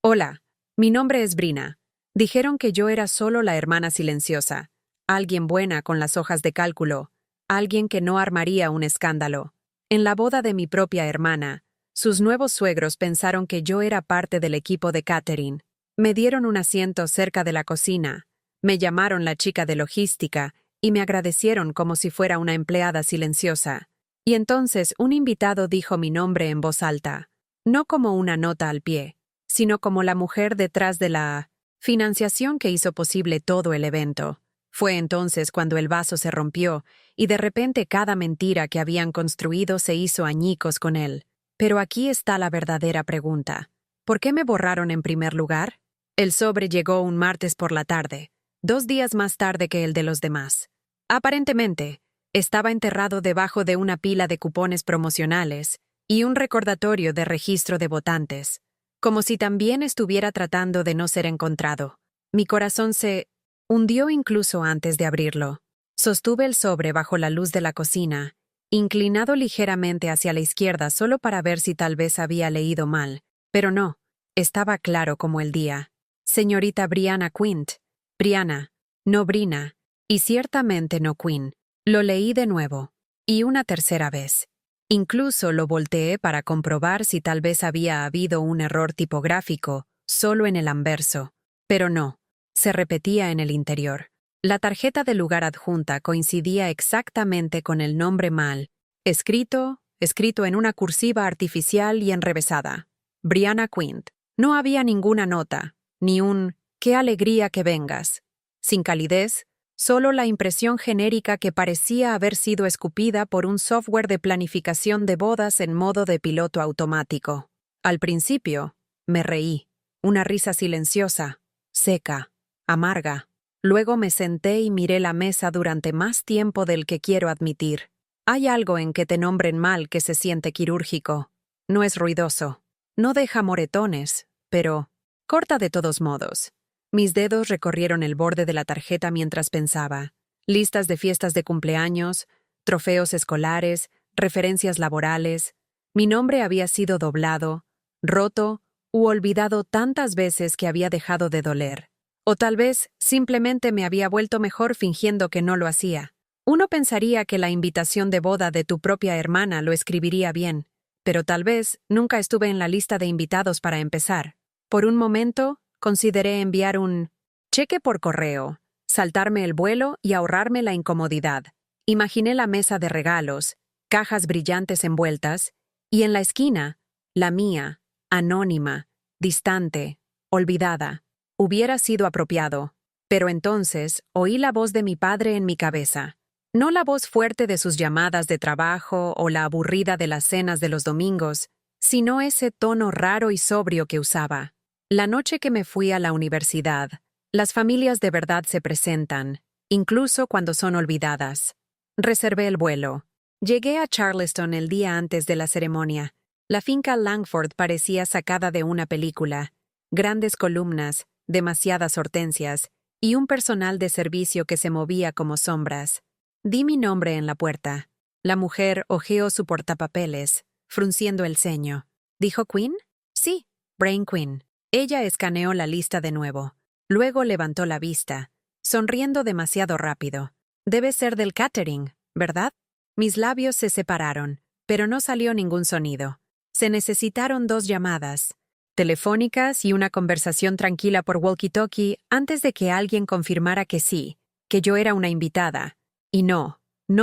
Hola, mi nombre es Brina. Dijeron que yo era solo la hermana silenciosa, alguien buena con las hojas de cálculo, alguien que no armaría un escándalo. En la boda de mi propia hermana, sus nuevos suegros pensaron que yo era parte del equipo de catering. Me dieron un asiento cerca de la cocina, me llamaron la chica de logística y me agradecieron como si fuera una empleada silenciosa. Y entonces un invitado dijo mi nombre en voz alta, no como una nota al pie, sino como la mujer detrás de la financiación que hizo posible todo el evento. Fue entonces cuando el vaso se rompió y de repente cada mentira que habían construido se hizo añicos con él. Pero aquí está la verdadera pregunta. ¿Por qué me borraron en primer lugar? El sobre llegó un martes por la tarde, 2 días más tarde que el de los demás. Aparentemente, estaba enterrado debajo de una pila de cupones promocionales y un recordatorio de registro de votantes, como si también estuviera tratando de no ser encontrado. Mi corazón se hundió incluso antes de abrirlo. Sostuve el sobre bajo la luz de la cocina, inclinado ligeramente hacia la izquierda solo para ver si tal vez había leído mal, pero no, estaba claro como el día. Señorita Brianna Quint. Brianna, no Brina, y ciertamente no Quinn. Lo leí de nuevo, y una tercera vez. Incluso lo volteé para comprobar si tal vez había habido un error tipográfico, solo en el anverso. Pero no, se repetía en el interior. La tarjeta de lugar adjunta coincidía exactamente con el nombre mal, escrito en una cursiva artificial y enrevesada. Brianna Quint. No había ninguna nota, ni un «qué alegría que vengas». Sin calidez, solo la impresión genérica que parecía haber sido escupida por un software de planificación de bodas en modo de piloto automático. Al principio, me reí, una risa silenciosa, seca, amarga. Luego me senté y miré la mesa durante más tiempo del que quiero admitir. Hay algo en que te nombren mal que se siente quirúrgico. No es ruidoso, no deja moretones, pero corta de todos modos. Mis dedos recorrieron el borde de la tarjeta mientras pensaba. Listas de fiestas de cumpleaños, trofeos escolares, referencias laborales. Mi nombre había sido doblado, roto u olvidado tantas veces que había dejado de doler. O tal vez simplemente me había vuelto mejor fingiendo que no lo hacía. Uno pensaría que la invitación de boda de tu propia hermana lo escribiría bien, pero tal vez nunca estuve en la lista de invitados para empezar. Por un momento, consideré enviar un cheque por correo, saltarme el vuelo y ahorrarme la incomodidad. Imaginé la mesa de regalos, cajas brillantes envueltas, y en la esquina, la mía, anónima, distante, olvidada. Hubiera sido apropiado, pero entonces oí la voz de mi padre en mi cabeza. No la voz fuerte de sus llamadas de trabajo o la aburrida de las cenas de los domingos, sino ese tono raro y sobrio que usaba. La noche que me fui a la universidad, las familias de verdad se presentan, incluso cuando son olvidadas. Reservé el vuelo. Llegué a Charleston el día antes de la ceremonia. La finca Langford parecía sacada de una película. Grandes columnas, demasiadas hortensias, y un personal de servicio que se movía como sombras. Di mi nombre en la puerta. La mujer hojeó su portapapeles, frunciendo el ceño. ¿Dijo Quinn? Sí, Brain Quinn. Ella escaneó la lista de nuevo. Luego levantó la vista, sonriendo demasiado rápido. Debe ser del catering, ¿verdad? Mis labios se separaron, pero no salió ningún sonido. Se necesitaron 2 llamadas telefónicas y una conversación tranquila por walkie-talkie antes de que alguien confirmara que sí, que yo era una invitada. Y no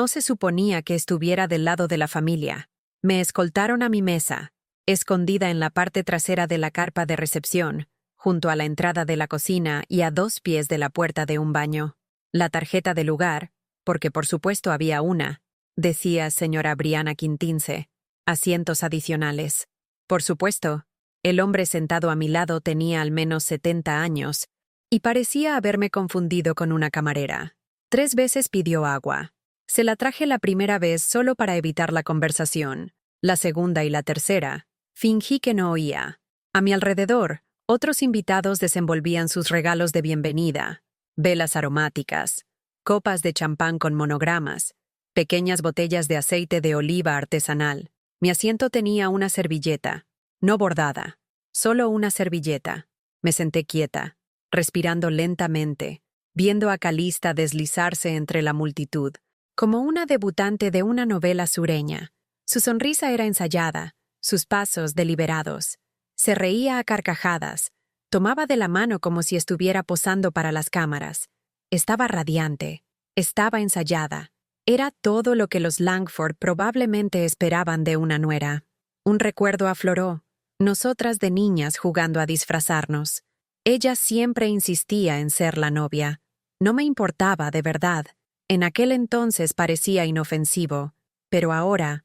se suponía que estuviera del lado de la familia. Me escoltaron a mi mesa, escondida en la parte trasera de la carpa de recepción, junto a la entrada de la cocina y a 2 pies de la puerta de un baño. La tarjeta de lugar, porque por supuesto había una, decía señora Brianna Quintince. Asientos adicionales. Por supuesto, el hombre sentado a mi lado tenía al menos 70 años, y parecía haberme confundido con una camarera. 3 veces pidió agua. Se la traje la primera vez solo para evitar la conversación. La segunda y la tercera, fingí que no oía. A mi alrededor, otros invitados desenvolvían sus regalos de bienvenida. Velas aromáticas, copas de champán con monogramas, pequeñas botellas de aceite de oliva artesanal. Mi asiento tenía una servilleta, no bordada, solo una servilleta. Me senté quieta, respirando lentamente, viendo a Calista deslizarse entre la multitud, como una debutante de una novela sureña. Su sonrisa era ensayada, sus pasos deliberados. Se reía a carcajadas, tomaba de la mano como si estuviera posando para las cámaras. Estaba radiante, estaba ensayada. Era todo lo que los Langford probablemente esperaban de una nuera. Un recuerdo afloró, nosotras de niñas jugando a disfrazarnos. Ella siempre insistía en ser la novia. No me importaba, de verdad. En aquel entonces parecía inofensivo, pero ahora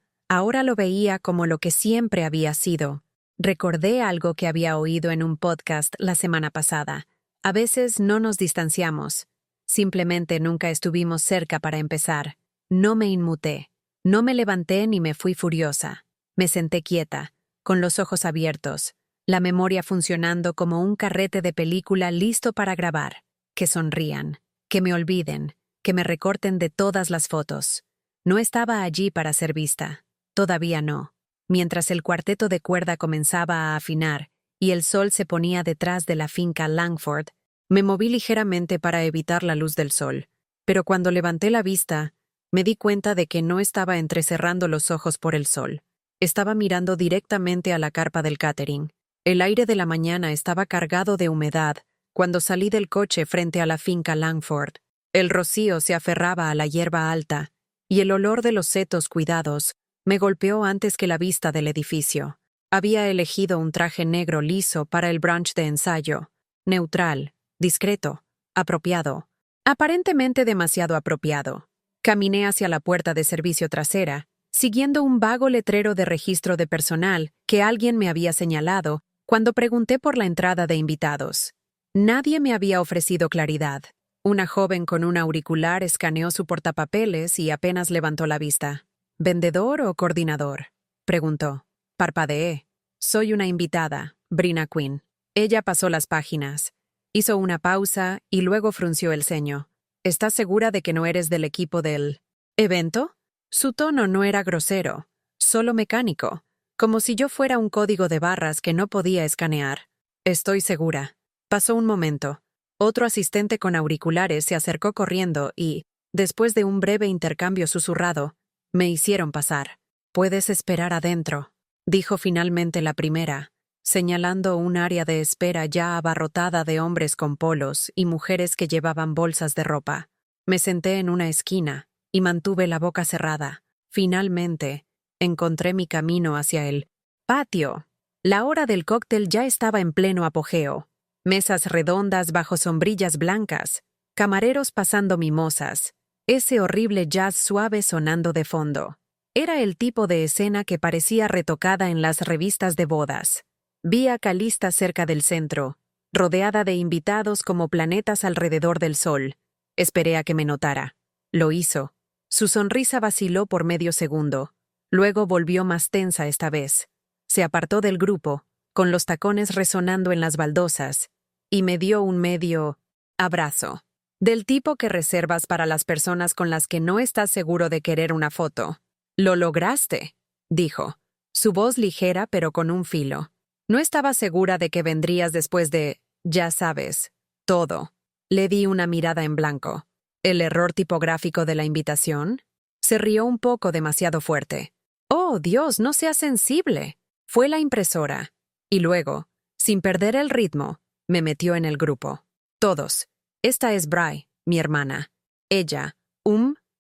lo veía como lo que siempre había sido. Recordé algo que había oído en un podcast la semana pasada. A veces no nos distanciamos. Simplemente nunca estuvimos cerca para empezar. No me inmuté. No me levanté ni me fui furiosa. Me senté quieta, con los ojos abiertos, la memoria funcionando como un carrete de película listo para grabar. Que sonrían, que me olviden, que me recorten de todas las fotos. No estaba allí para ser vista. Todavía no. Mientras el cuarteto de cuerda comenzaba a afinar y el sol se ponía detrás de la finca Langford, me moví ligeramente para evitar la luz del sol. Pero cuando levanté la vista, me di cuenta de que no estaba entrecerrando los ojos por el sol. Estaba mirando directamente a la carpa del catering. El aire de la mañana estaba cargado de humedad cuando salí del coche frente a la finca Langford. El rocío se aferraba a la hierba alta, y el olor de los setos cuidados me golpeó antes que la vista del edificio. Había elegido un traje negro liso para el brunch de ensayo, neutral, discreto, apropiado. Aparentemente demasiado apropiado. Caminé hacia la puerta de servicio trasera, siguiendo un vago letrero de registro de personal que alguien me había señalado cuando pregunté por la entrada de invitados. Nadie me había ofrecido claridad. Una joven con un auricular escaneó su portapapeles y apenas levantó la vista. ¿Vendedor o coordinador?, preguntó. Parpadeé. Soy una invitada, Brina Quinn. Ella pasó las páginas. Hizo una pausa y luego frunció el ceño. ¿Estás segura de que no eres del equipo del evento? Su tono no era grosero, solo mecánico, como si yo fuera un código de barras que no podía escanear. Estoy segura. Pasó un momento. Otro asistente con auriculares se acercó corriendo y, después de un breve intercambio susurrado, me hicieron pasar. Puedes esperar adentro, dijo finalmente la primera, señalando un área de espera ya abarrotada de hombres con polos y mujeres que llevaban bolsas de ropa. Me senté en una esquina y mantuve la boca cerrada. Finalmente, encontré mi camino hacia el patio. La hora del cóctel ya estaba en pleno apogeo. Mesas redondas bajo sombrillas blancas, camareros pasando mimosas, ese horrible jazz suave sonando de fondo. Era el tipo de escena que parecía retocada en las revistas de bodas. Vi a Calista cerca del centro, rodeada de invitados como planetas alrededor del sol. Esperé a que me notara. Lo hizo. Su sonrisa vaciló por medio segundo. Luego volvió más tensa esta vez. Se apartó del grupo, con los tacones resonando en las baldosas, y me dio un medio abrazo. Del tipo que reservas para las personas con las que no estás seguro de querer una foto. «Lo lograste», dijo, su voz ligera pero con un filo. No estaba segura de que vendrías después de, ya sabes, todo. Le di una mirada en blanco. ¿El error tipográfico de la invitación? Se rió un poco demasiado fuerte. «Oh, Dios, no seas sensible». Fue la impresora. Y luego, sin perder el ritmo, me metió en el grupo. Todos. Esta es Bry, mi hermana. Ella,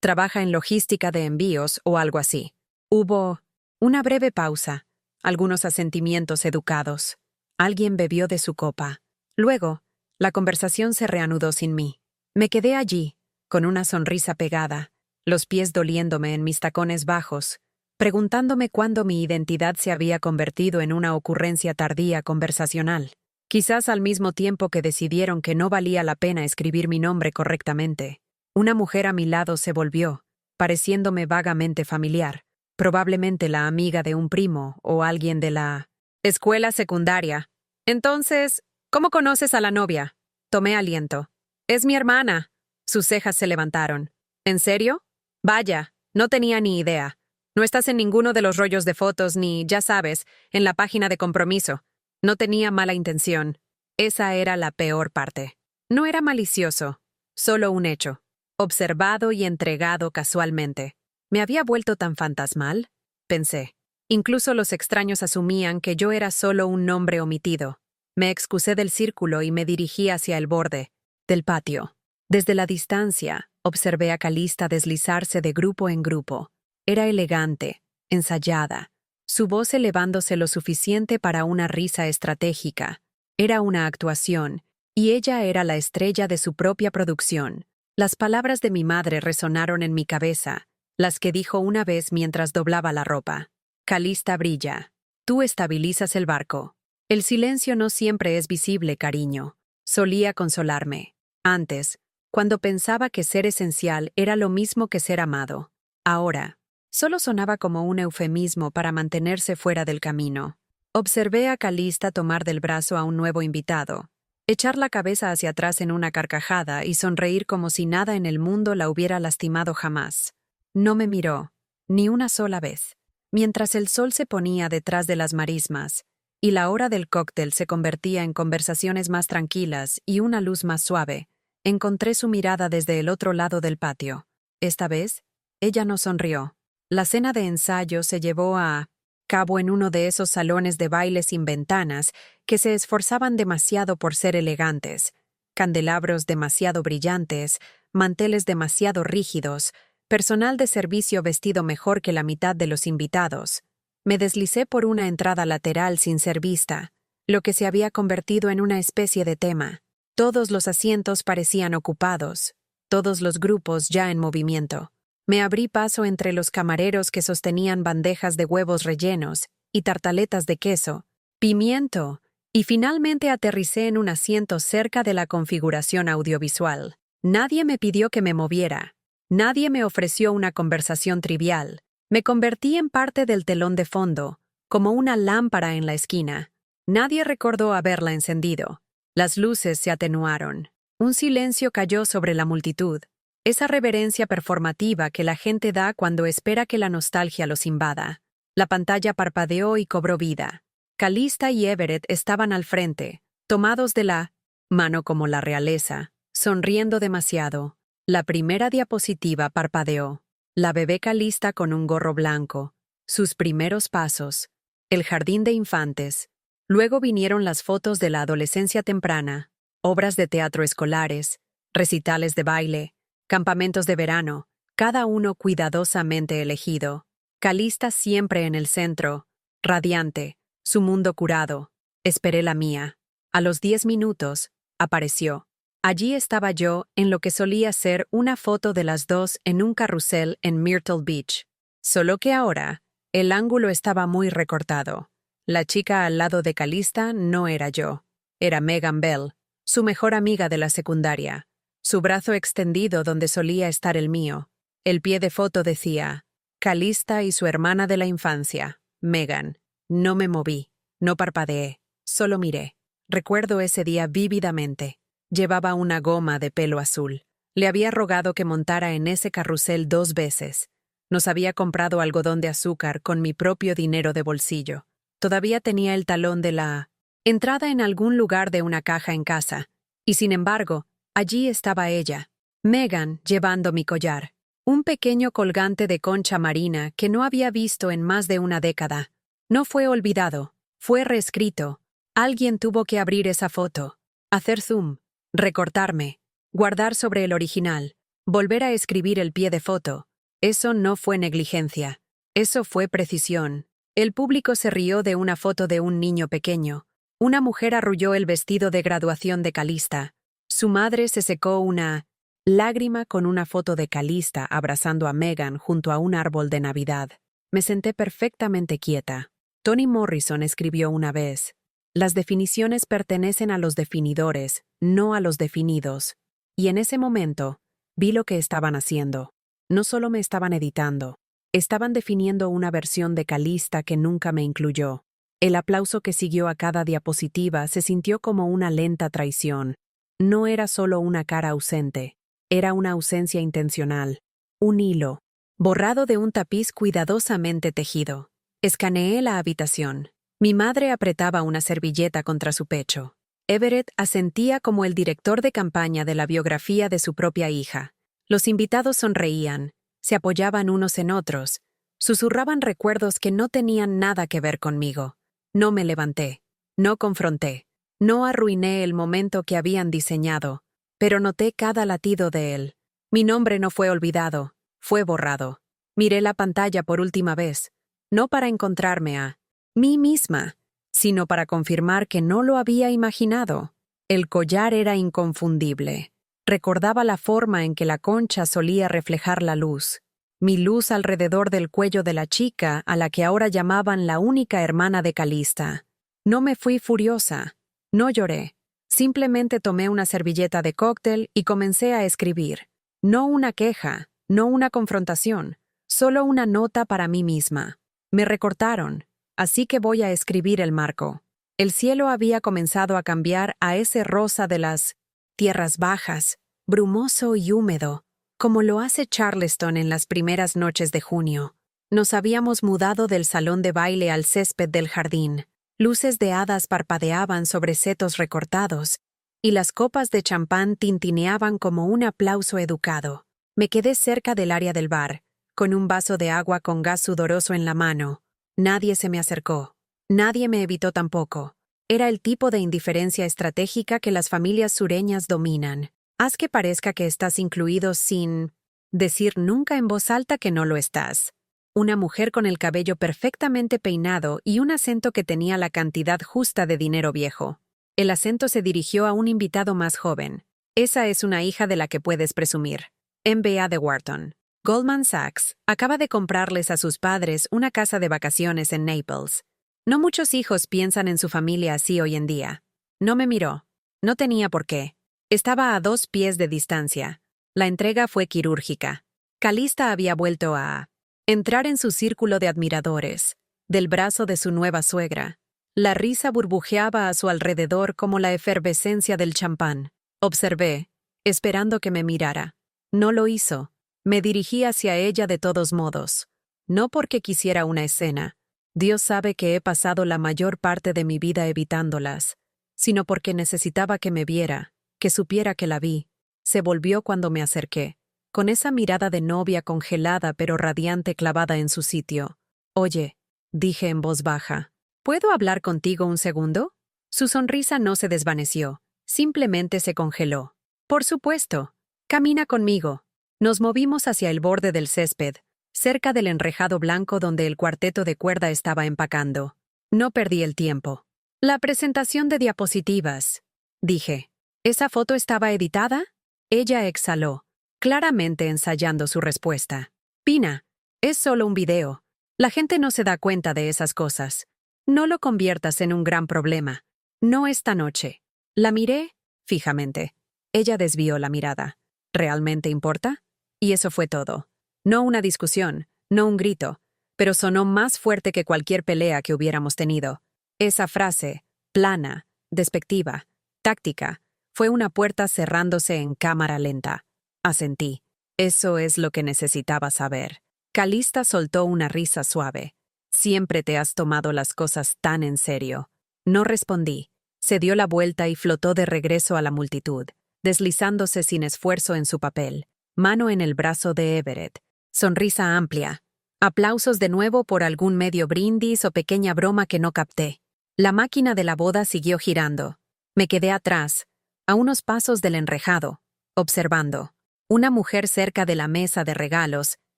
trabaja en logística de envíos o algo así. Hubo una breve pausa, algunos asentimientos educados. Alguien bebió de su copa. Luego, la conversación se reanudó sin mí. Me quedé allí, con una sonrisa pegada, los pies doliéndome en mis tacones bajos, preguntándome cuándo mi identidad se había convertido en una ocurrencia tardía conversacional. Quizás al mismo tiempo que decidieron que no valía la pena escribir mi nombre correctamente. Una mujer a mi lado se volvió, pareciéndome vagamente familiar, probablemente la amiga de un primo o alguien de la escuela secundaria. Entonces, ¿cómo conoces a la novia? Tomé aliento. Es mi hermana. Sus cejas se levantaron. ¿En serio? Vaya, no tenía ni idea. No estás en ninguno de los rollos de fotos ni, ya sabes, en la página de compromiso. No tenía mala intención. Esa era la peor parte. No era malicioso, solo un hecho, observado y entregado casualmente. ¿Me había vuelto tan fantasmal? Pensé. Incluso los extraños asumían que yo era solo un nombre omitido. Me excusé del círculo y me dirigí hacia el borde del patio. Desde la distancia, observé a Calista deslizarse de grupo en grupo. Era elegante, ensayada, su voz elevándose lo suficiente para una risa estratégica. Era una actuación, y ella era la estrella de su propia producción. Las palabras de mi madre resonaron en mi cabeza, las que dijo una vez mientras doblaba la ropa. Calista brilla. Tú estabilizas el barco. El silencio no siempre es visible, cariño. Solía consolarme. Antes, cuando pensaba que ser esencial era lo mismo que ser amado. Ahora, solo sonaba como un eufemismo para mantenerse fuera del camino. Observé a Calista tomar del brazo a un nuevo invitado, echar la cabeza hacia atrás en una carcajada y sonreír como si nada en el mundo la hubiera lastimado jamás. No me miró, ni una sola vez. Mientras el sol se ponía detrás de las marismas, y la hora del cóctel se convertía en conversaciones más tranquilas y una luz más suave, encontré su mirada desde el otro lado del patio. Esta vez, ella no sonrió. La cena de ensayo se llevó a cabo en uno de esos salones de baile sin ventanas que se esforzaban demasiado por ser elegantes, candelabros demasiado brillantes, manteles demasiado rígidos, personal de servicio vestido mejor que la mitad de los invitados. Me deslicé por una entrada lateral sin ser vista, lo que se había convertido en una especie de tema. Todos los asientos parecían ocupados, todos los grupos ya en movimiento. Me abrí paso entre los camareros que sostenían bandejas de huevos rellenos y tartaletas de queso, pimiento, y finalmente aterricé en un asiento cerca de la configuración audiovisual. Nadie me pidió que me moviera. Nadie me ofreció una conversación trivial. Me convertí en parte del telón de fondo, como una lámpara en la esquina. Nadie recordó haberla encendido. Las luces se atenuaron. Un silencio cayó sobre la multitud. Esa reverencia performativa que la gente da cuando espera que la nostalgia los invada. La pantalla parpadeó y cobró vida. Calista y Everett estaban al frente, tomados de la mano como la realeza, sonriendo demasiado. La primera diapositiva parpadeó. La bebé Calista con un gorro blanco. Sus primeros pasos. El jardín de infantes. Luego vinieron las fotos de la adolescencia temprana, obras de teatro escolares, recitales de baile, campamentos de verano, cada uno cuidadosamente elegido. Calista siempre en el centro, radiante, su mundo curado. Esperé la mía. A los 10 minutos, apareció. Allí estaba yo en lo que solía ser una foto de las dos en un carrusel en Myrtle Beach. Solo que ahora, el ángulo estaba muy recortado. La chica al lado de Calista no era yo. Era Megan Bell, su mejor amiga de la secundaria. Su brazo extendido donde solía estar el mío. El pie de foto decía, Calista y su hermana de la infancia, Megan. No me moví, no parpadeé, solo miré. Recuerdo ese día vívidamente. Llevaba una goma de pelo azul. Le había rogado que montara en ese carrusel 2 veces. Nos había comprado algodón de azúcar con mi propio dinero de bolsillo. Todavía tenía el talón de la entrada en algún lugar de una caja en casa. Y sin embargo, allí estaba ella, Megan, llevando mi collar. Un pequeño colgante de concha marina que no había visto en más de una década. No fue olvidado, fue reescrito. Alguien tuvo que abrir esa foto, hacer zoom, recortarme, guardar sobre el original, volver a escribir el pie de foto. Eso no fue negligencia. Eso fue precisión. El público se rió de una foto de un niño pequeño. Una mujer arrulló el vestido de graduación de Calista. Su madre se secó una lágrima con una foto de Calista abrazando a Megan junto a un árbol de Navidad. Me senté perfectamente quieta. Toni Morrison escribió una vez, las definiciones pertenecen a los definidores, no a los definidos. Y en ese momento, vi lo que estaban haciendo. No solo me estaban editando, estaban definiendo una versión de Calista que nunca me incluyó. El aplauso que siguió a cada diapositiva se sintió como una lenta traición. No era solo una cara ausente, era una ausencia intencional. Un hilo, borrado de un tapiz cuidadosamente tejido. Escaneé la habitación. Mi madre apretaba una servilleta contra su pecho. Everett asentía como el director de campaña de la biografía de su propia hija. Los invitados sonreían, se apoyaban unos en otros, susurraban recuerdos que no tenían nada que ver conmigo. No me levanté, no confronté, no arruiné el momento que habían diseñado, pero noté cada latido de él. Mi nombre no fue olvidado, fue borrado. Miré la pantalla por última vez, no para encontrarme a mí misma, sino para confirmar que no lo había imaginado. El collar era inconfundible. Recordaba la forma en que la concha solía reflejar la luz. Mi luz alrededor del cuello de la chica a la que ahora llamaban la única hermana de Calista. No me fui furiosa. No lloré. Simplemente tomé una servilleta de cóctel y comencé a escribir. No una queja, no una confrontación, solo una nota para mí misma. Me recortaron, así que voy a escribir el marco. El cielo había comenzado a cambiar a ese rosa de las tierras bajas, brumoso y húmedo, como lo hace Charleston en las primeras noches de junio. Nos habíamos mudado del salón de baile al césped del jardín. Luces de hadas parpadeaban sobre setos recortados, y las copas de champán tintineaban como un aplauso educado. Me quedé cerca del área del bar, con un vaso de agua con gas sudoroso en la mano. Nadie se me acercó. Nadie me evitó tampoco. Era el tipo de indiferencia estratégica que las familias sureñas dominan. Haz que parezca que estás incluido sin decir nunca en voz alta que no lo estás. Una mujer con el cabello perfectamente peinado y un acento que tenía la cantidad justa de dinero viejo. El acento se dirigió a un invitado más joven. Esa es una hija de la que puedes presumir. MBA de Wharton. Goldman Sachs acaba de comprarles a sus padres una casa de vacaciones en Naples. No muchos hijos piensan en su familia así hoy en día. No me miró. No tenía por qué. Estaba a 2 pies de distancia. La entrega fue quirúrgica. Calista había vuelto a entrar en su círculo de admiradores, del brazo de su nueva suegra. La risa burbujeaba a su alrededor como la efervescencia del champán. Observé, esperando que me mirara. No lo hizo. Me dirigí hacia ella de todos modos. No porque quisiera una escena. Dios sabe que he pasado la mayor parte de mi vida evitándolas, sino porque necesitaba que me viera, que supiera que la vi. Se volvió cuando me acerqué, con esa mirada de novia congelada pero radiante clavada en su sitio. «Oye», dije en voz baja, «¿puedo hablar contigo un segundo?» Su sonrisa no se desvaneció, simplemente se congeló. «Por supuesto. Camina conmigo». Nos movimos hacia el borde del césped, cerca del enrejado blanco donde el cuarteto de cuerda estaba empacando. No perdí el tiempo. «La presentación de diapositivas», dije. «¿Esa foto estaba editada?» Ella exhaló, claramente ensayando su respuesta. «Pina, es solo un video. La gente no se da cuenta de esas cosas. No lo conviertas en un gran problema. No esta noche». La miré fijamente. Ella desvió la mirada. ¿Realmente importa? Y eso fue todo. No una discusión, no un grito, pero sonó más fuerte que cualquier pelea que hubiéramos tenido. Esa frase, plana, despectiva, táctica, fue una puerta cerrándose en cámara lenta. Asentí. Eso es lo que necesitaba saber. Calista soltó una risa suave. «Siempre te has tomado las cosas tan en serio». No respondí. Se dio la vuelta y flotó de regreso a la multitud, deslizándose sin esfuerzo en su papel, mano en el brazo de Everett. Sonrisa amplia. Aplausos de nuevo por algún medio brindis o pequeña broma que no capté. La máquina de la boda siguió girando. Me quedé atrás, a unos pasos del enrejado, observando. Una mujer cerca de la mesa de regalos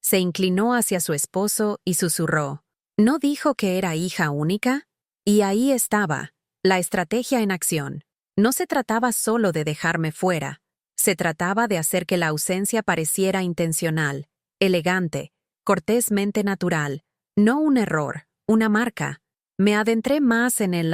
se inclinó hacia su esposo y susurró. ¿No dijo que era hija única? Y ahí estaba, la estrategia en acción. No se trataba solo de dejarme fuera. Se trataba de hacer que la ausencia pareciera intencional, elegante, cortésmente natural, no un error, una marca. Me adentré más en el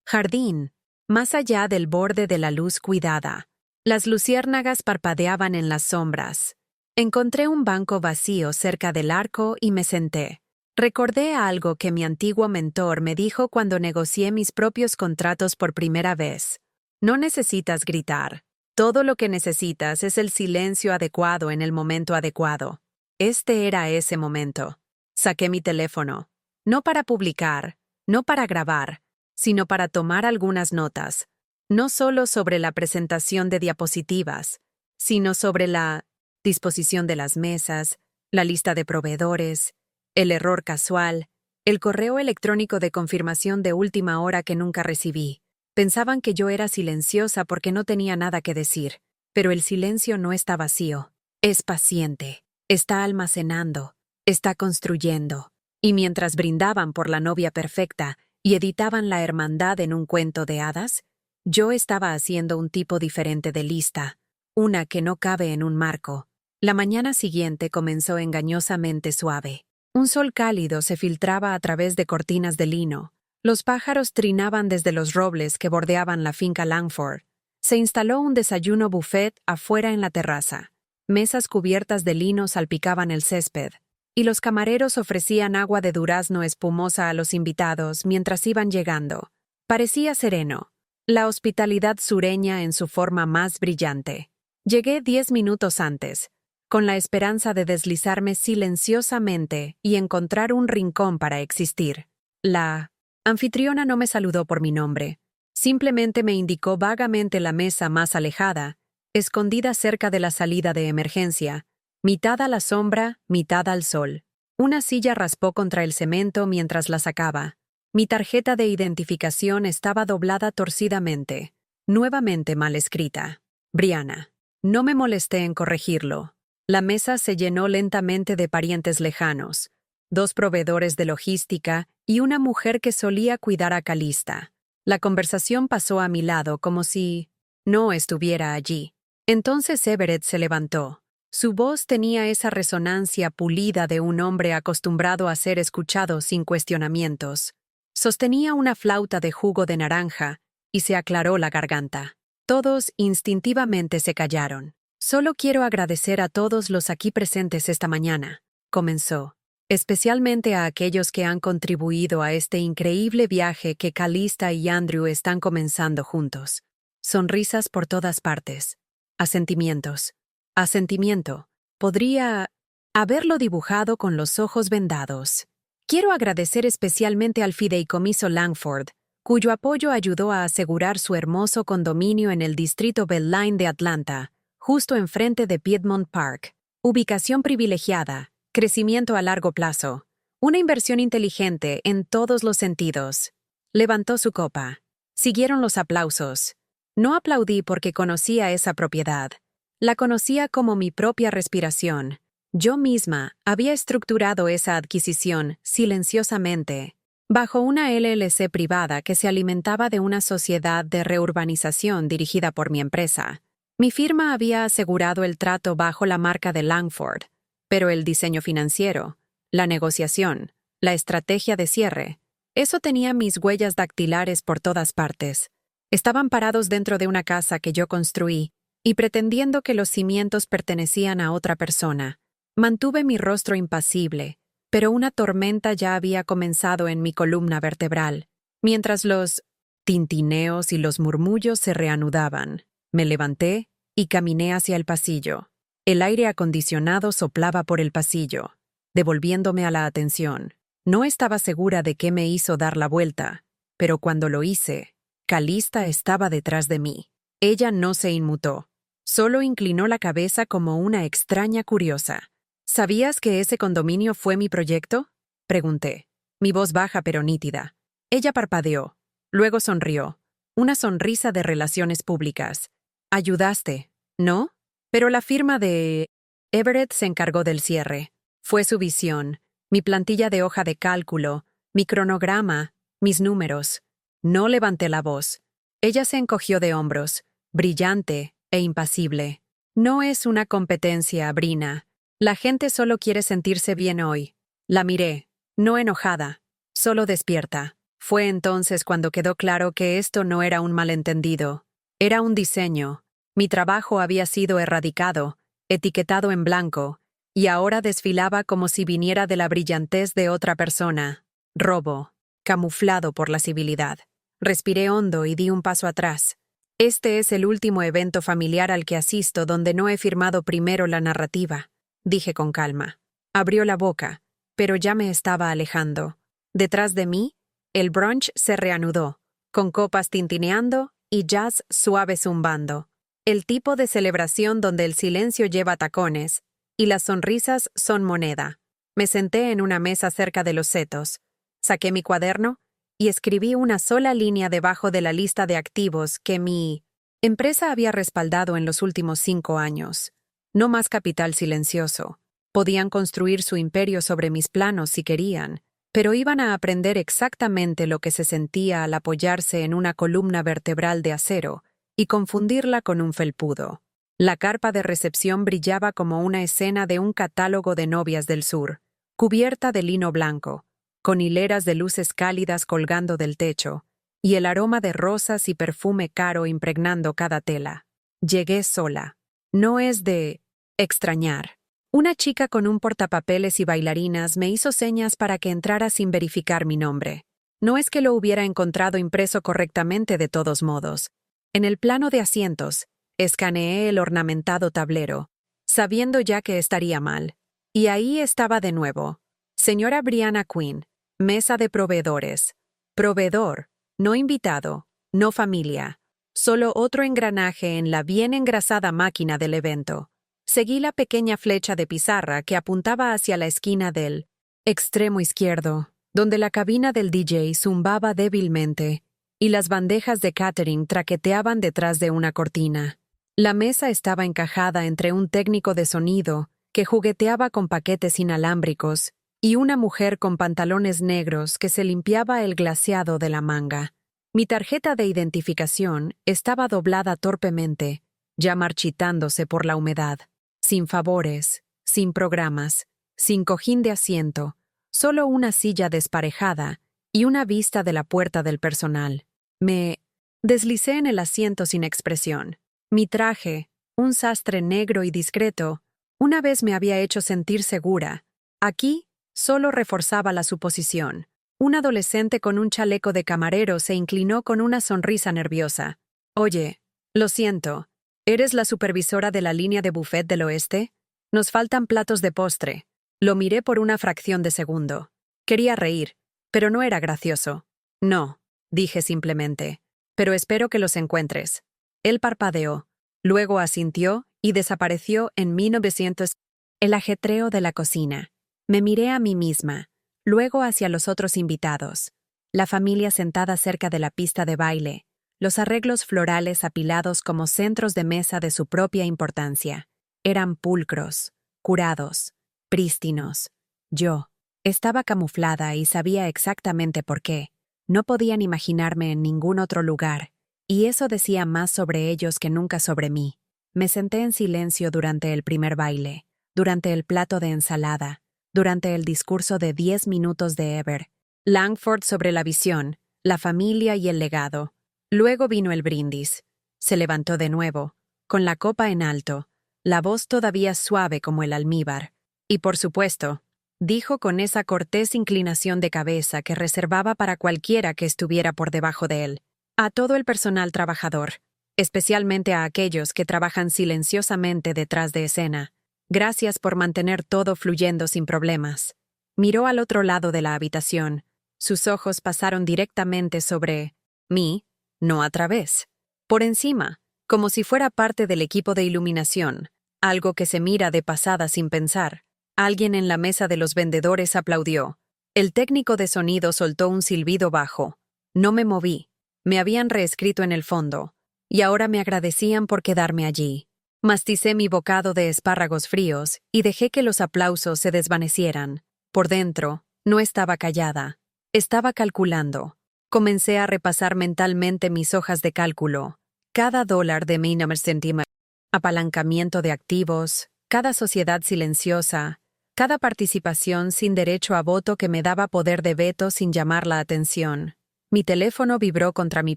jardín, más allá del borde de la luz cuidada. Las luciérnagas parpadeaban en las sombras. Encontré un banco vacío cerca del arco y me senté. Recordé algo que mi antiguo mentor me dijo cuando negocié mis propios contratos por primera vez. No necesitas gritar. Todo lo que necesitas es el silencio adecuado en el momento adecuado. Este era ese momento. Saqué mi teléfono. No para publicar, no para grabar, sino para tomar algunas notas. no solo sobre la presentación de diapositivas, sino sobre la disposición de las mesas, la lista de proveedores, el error casual, el correo electrónico de confirmación de última hora que nunca recibí. Pensaban que yo era silenciosa porque no tenía nada que decir, pero el silencio no está vacío. Es paciente, está almacenando, está construyendo. Y mientras brindaban por la novia perfecta y editaban la hermandad en un cuento de hadas, yo estaba haciendo un tipo diferente de lista, una que no cabe en un marco. La mañana siguiente comenzó engañosamente suave. Un sol cálido se filtraba a través de cortinas de lino. Los pájaros trinaban desde los robles que bordeaban la finca Langford. Se instaló un desayuno buffet afuera en la terraza. Mesas cubiertas de lino salpicaban el césped, y los camareros ofrecían agua de durazno espumosa a los invitados mientras iban llegando. Parecía sereno, la hospitalidad sureña en su forma más brillante. Llegué 10 minutos antes, con la esperanza de deslizarme silenciosamente y encontrar un rincón para existir. La anfitriona no me saludó por mi nombre. Simplemente me indicó vagamente la mesa más alejada, escondida cerca de la salida de emergencia, mitad a la sombra, mitad al sol. Una silla raspó contra el cemento mientras la sacaba. Mi tarjeta de identificación estaba doblada torcidamente, nuevamente mal escrita. Brianna. No me molesté en corregirlo. La mesa se llenó lentamente de parientes lejanos, 2 proveedores de logística y una mujer que solía cuidar a Calista. La conversación pasó a mi lado como si no estuviera allí. Entonces Everett se levantó. Su voz tenía esa resonancia pulida de un hombre acostumbrado a ser escuchado sin cuestionamientos. Sostenía una flauta de jugo de naranja y se aclaró la garganta. Todos instintivamente se callaron. Solo quiero agradecer a todos los aquí presentes esta mañana, comenzó, especialmente a aquellos que han contribuido a este increíble viaje que Calista y Andrew están comenzando juntos. Sonrisas por todas partes. Asentimientos. Asentimiento. Podría haberlo dibujado con los ojos vendados. Quiero agradecer especialmente al Fideicomiso Langford, cuyo apoyo ayudó a asegurar su hermoso condominio en el distrito Belline de Atlanta, justo enfrente de Piedmont Park. Ubicación privilegiada, crecimiento a largo plazo, una inversión inteligente en todos los sentidos. Levantó su copa. Siguieron los aplausos. No aplaudí porque conocía esa propiedad. La conocía como mi propia respiración. Yo misma había estructurado esa adquisición silenciosamente, bajo una LLC privada que se alimentaba de una sociedad de reurbanización dirigida por mi empresa. Mi firma había asegurado el trato bajo la marca de Langford, pero el diseño financiero, la negociación, la estrategia de cierre, eso tenía mis huellas dactilares por todas partes. Estaban parados dentro de una casa que yo construí y pretendiendo que los cimientos pertenecían a otra persona. Mantuve mi rostro impasible, pero una tormenta ya había comenzado en mi columna vertebral, mientras los tintineos y los murmullos se reanudaban. Me levanté y caminé hacia el pasillo. El aire acondicionado soplaba por el pasillo, devolviéndome a la atención. No estaba segura de qué me hizo dar la vuelta, pero cuando lo hice, Calista estaba detrás de mí. Ella no se inmutó, solo inclinó la cabeza como una extraña curiosa. ¿Sabías que ese condominio fue mi proyecto?, pregunté, mi voz baja pero nítida. Ella parpadeó, luego sonrió, una sonrisa de relaciones públicas. Ayudaste, ¿no? Pero la firma de Everett se encargó del cierre. Fue su visión, mi plantilla de hoja de cálculo, mi cronograma, mis números. No levanté la voz. Ella se encogió de hombros, brillante e impasible. No es una competencia, Brina. La gente solo quiere sentirse bien hoy. La miré, no enojada, solo despierta. Fue entonces cuando quedó claro que esto no era un malentendido. Era un diseño. Mi trabajo había sido erradicado, etiquetado en blanco, y ahora desfilaba como si viniera de la brillantez de otra persona. Robo, camuflado por la civilidad. Respiré hondo y di un paso atrás. Este es el último evento familiar al que asisto donde no he firmado primero la narrativa, dije con calma. Abrió la boca, pero ya me estaba alejando. Detrás de mí, el brunch se reanudó, con copas tintineando y jazz suave zumbando. El tipo de celebración donde el silencio lleva tacones y las sonrisas son moneda. Me senté en una mesa cerca de los setos, saqué mi cuaderno y escribí una sola línea debajo de la lista de activos que mi empresa había respaldado en los últimos 5 años. No más capital silencioso. Podían construir su imperio sobre mis planos si querían, pero iban a aprender exactamente lo que se sentía al apoyarse en una columna vertebral de acero y confundirla con un felpudo. La carpa de recepción brillaba como una escena de un catálogo de novias del sur, cubierta de lino blanco, con hileras de luces cálidas colgando del techo, y el aroma de rosas y perfume caro impregnando cada tela. Llegué sola. No es de extrañar. Una chica con un portapapeles y bailarinas me hizo señas para que entrara sin verificar mi nombre. No es que lo hubiera encontrado impreso correctamente de todos modos. En el plano de asientos, escaneé el ornamentado tablero, sabiendo ya que estaría mal. Y ahí estaba de nuevo. Señora Brianna Quinn, mesa de proveedores. Proveedor, no invitado, no familia. Solo otro engranaje en la bien engrasada máquina del evento. Seguí la pequeña flecha de pizarra que apuntaba hacia la esquina del extremo izquierdo, donde la cabina del DJ zumbaba débilmente y las bandejas de catering traqueteaban detrás de una cortina. La mesa estaba encajada entre un técnico de sonido que jugueteaba con paquetes inalámbricos y una mujer con pantalones negros que se limpiaba el glaseado de la manga. Mi tarjeta de identificación estaba doblada torpemente, ya marchitándose por la humedad. Sin favores, sin programas, sin cojín de asiento, solo una silla desparejada y una vista de la puerta del personal. Me deslicé en el asiento sin expresión. Mi traje, un sastre negro y discreto, una vez me había hecho sentir segura. Aquí solo reforzaba la suposición. Un adolescente con un chaleco de camarero se inclinó con una sonrisa nerviosa. «Oye, lo siento. ¿Eres la supervisora de la línea de buffet del oeste? Nos faltan platos de postre». Lo miré por una fracción de segundo. Quería reír, pero no era gracioso. «No», dije simplemente, «pero espero que los encuentres». Él parpadeó, luego asintió y desapareció en 1900. El ajetreo de la cocina. Me miré a mí misma, luego hacia los otros invitados. La familia sentada cerca de la pista de baile. Los arreglos florales apilados como centros de mesa de su propia importancia. Eran pulcros, curados, prístinos. Yo estaba camuflada y sabía exactamente por qué. No podían imaginarme en ningún otro lugar, y eso decía más sobre ellos que nunca sobre mí. Me senté en silencio durante el primer baile, durante el plato de ensalada, durante el discurso de 10 minutos de Ever Langford sobre la visión, la familia y el legado. Luego vino el brindis. Se levantó de nuevo, con la copa en alto, la voz todavía suave como el almíbar. Y por supuesto, dijo con esa cortés inclinación de cabeza que reservaba para cualquiera que estuviera por debajo de él, a todo el personal trabajador, especialmente a aquellos que trabajan silenciosamente detrás de escena. Gracias por mantener todo fluyendo sin problemas. Miró al otro lado de la habitación. Sus ojos pasaron directamente sobre mí, no a través. Por encima, como si fuera parte del equipo de iluminación, algo que se mira de pasada sin pensar. Alguien en la mesa de los vendedores aplaudió. El técnico de sonido soltó un silbido bajo. No me moví. Me habían reescrito en el fondo, y ahora me agradecían por quedarme allí. Masticé mi bocado de espárragos fríos y dejé que los aplausos se desvanecieran. Por dentro, no estaba callada. Estaba calculando. Comencé a repasar mentalmente mis hojas de cálculo. Cada dólar de mi centímetro, apalancamiento de activos, cada sociedad silenciosa, cada participación sin derecho a voto que me daba poder de veto sin llamar la atención. Mi teléfono vibró contra mi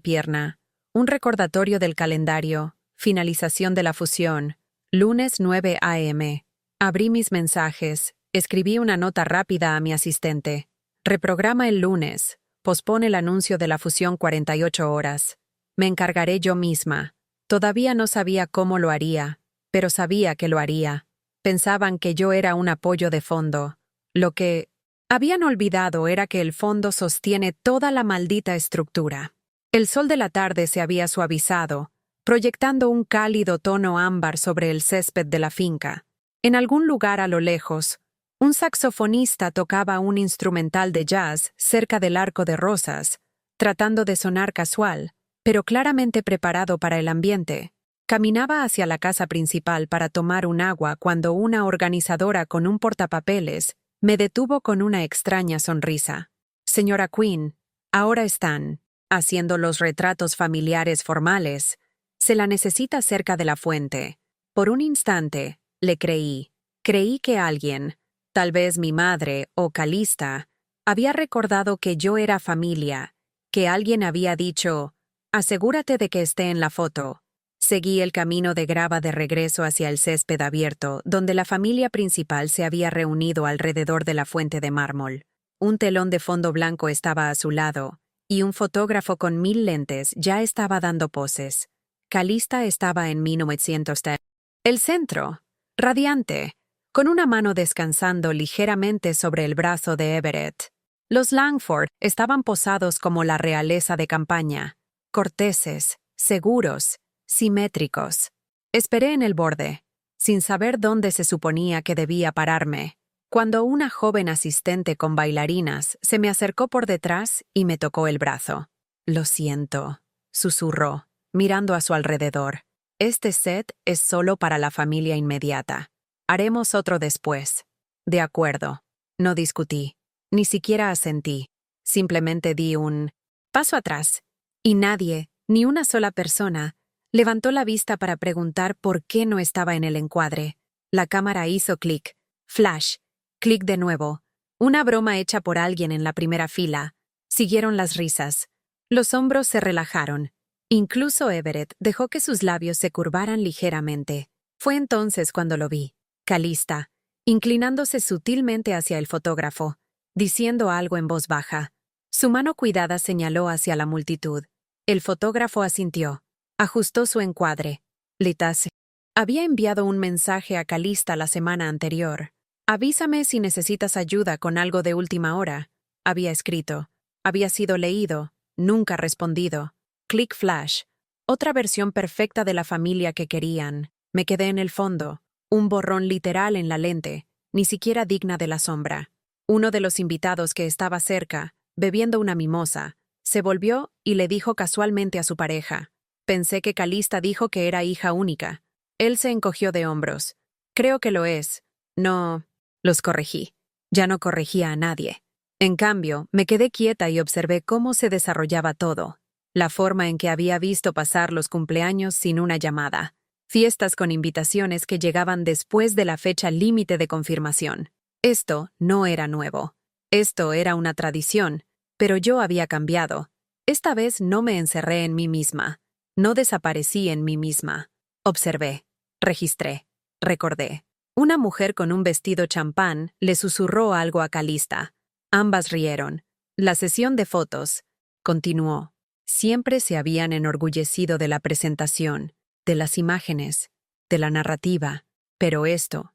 pierna. Un recordatorio del calendario. Finalización de la fusión. Lunes 9 a.m. Abrí mis mensajes. Escribí una nota rápida a mi asistente. Reprograma el lunes. Pospone el anuncio de la fusión 48 horas. Me encargaré yo misma. Todavía no sabía cómo lo haría, pero sabía que lo haría. Pensaban que yo era un apoyo de fondo. Lo que habían olvidado era que el fondo sostiene toda la maldita estructura. El sol de la tarde se había suavizado, proyectando un cálido tono ámbar sobre el césped de la finca. En algún lugar a lo lejos, un saxofonista tocaba un instrumental de jazz cerca del arco de rosas, tratando de sonar casual, pero claramente preparado para el ambiente. Caminaba hacia la casa principal para tomar un agua cuando una organizadora con un portapapeles me detuvo con una extraña sonrisa. Señora Quinn, ahora están haciendo los retratos familiares formales. Se la necesita cerca de la fuente. Por un instante, le creí. Creí que alguien, tal vez mi madre o Calista, había recordado que yo era familia, que alguien había dicho, asegúrate de que esté en la foto. Seguí el camino de grava de regreso hacia el césped abierto, donde la familia principal se había reunido alrededor de la fuente de mármol. Un telón de fondo blanco estaba a su lado, y un fotógrafo con 1000 lentes ya estaba dando poses. Calista estaba en 1910. El centro, radiante, con una mano descansando ligeramente sobre el brazo de Everett. Los Langford estaban posados como la realeza de campaña, corteses, seguros, simétricos. Esperé en el borde, sin saber dónde se suponía que debía pararme, cuando una joven asistente con bailarinas se me acercó por detrás y me tocó el brazo. «Lo siento», susurró, mirando a su alrededor. «Este set es solo para la familia inmediata. Haremos otro después». «De acuerdo». No discutí, ni siquiera asentí. Simplemente di un paso atrás, y nadie, ni una sola persona, levantó la vista para preguntar por qué no estaba en el encuadre. La cámara hizo clic. Flash. Clic de nuevo. Una broma hecha por alguien en la primera fila. Siguieron las risas. Los hombros se relajaron. Incluso Everett dejó que sus labios se curvaran ligeramente. Fue entonces cuando lo vi. Calista, inclinándose sutilmente hacia el fotógrafo, diciendo algo en voz baja. Su mano cuidada señaló hacia la multitud. El fotógrafo asintió. Ajustó su encuadre. Litase. Había enviado un mensaje a Calista la semana anterior. «Avísame si necesitas ayuda con algo de última hora», había escrito. Había sido leído, nunca respondido. Click flash. Otra versión perfecta de la familia que querían. Me quedé en el fondo. Un borrón literal en la lente, ni siquiera digna de la sombra. Uno de los invitados que estaba cerca, bebiendo una mimosa, se volvió y le dijo casualmente a su pareja. Pensé que Calista dijo que era hija única. Él se encogió de hombros. «Creo que lo es». No. Los corregí. Ya no corregía a nadie. En cambio, me quedé quieta y observé cómo se desarrollaba todo. La forma en que había visto pasar los cumpleaños sin una llamada. Fiestas con invitaciones que llegaban después de la fecha límite de confirmación. Esto no era nuevo. Esto era una tradición, pero yo había cambiado. Esta vez no me encerré en mí misma. No desaparecí en mí misma. Observé. Registré. Recordé. Una mujer con un vestido champán le susurró algo a Calista. Ambas rieron. La sesión de fotos continuó. Siempre se habían enorgullecido de la presentación, de las imágenes, de la narrativa. Pero esto